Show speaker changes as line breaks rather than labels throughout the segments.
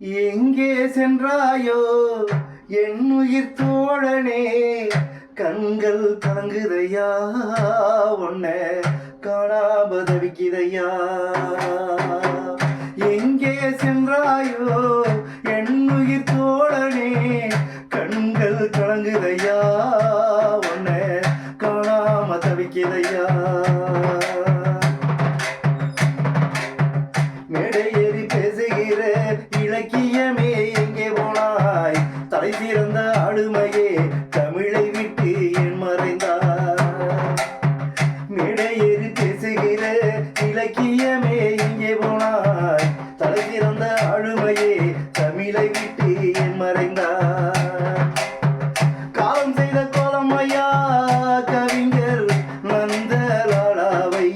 எங்கே சென்றாயோ என் உயிர் தோழனே, கண்கள் கலங்குதையா, உன்ன காணாம தவிக்குதையா. எங்கே சென்றாயோ என் உயிர் தோழனே, கண்கள் கலங்குதையா, உன்ன காணாம தவிக்குதையா. மேடையேறி பேசுகிற இலக்கியமே எங்கே போனாய், தலை சிறந்த ஆளுமையே தமிழை விட்டு என் மறைந்தார். மேடையேறி பேசுகிற இலக்கியமே எங்கே போனாய், தலை சிறந்த ஆளுமையே தமிழை விட்டு என் மறைந்தார். காலம் செய்த கோலம் ஐயா கவிஞர் நந்தலாலாவை,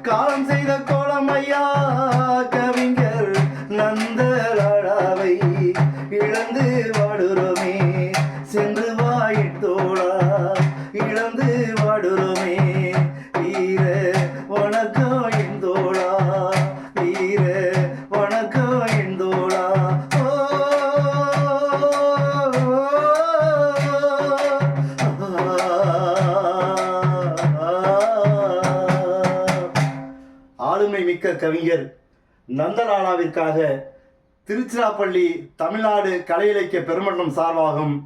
காலம் செய்த கோலம் ஐயா கவிஞர் நந்தலாலாவை இழந்து வாடுறோமே, சென்று வாயிட்டோளா இழந்து வாடுறோமே. வீர வணக்கம் என் தோழா, வீர வணக்கம் என் தோழா. ஆளுமை மிக்க கவிஞர் நந்தலாலாவிற்காக திருச்சிராப்பள்ளி தமிழ்நாடு கலை இலக்கிய பெருமன்றம் சார்பாகவும்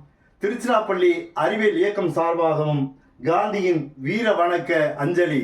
திருச்சிராப்பள்ளி அறிவியல் இயக்கம் சார்பாகவும் காந்தியின் வீர வணக்க அஞ்சலி.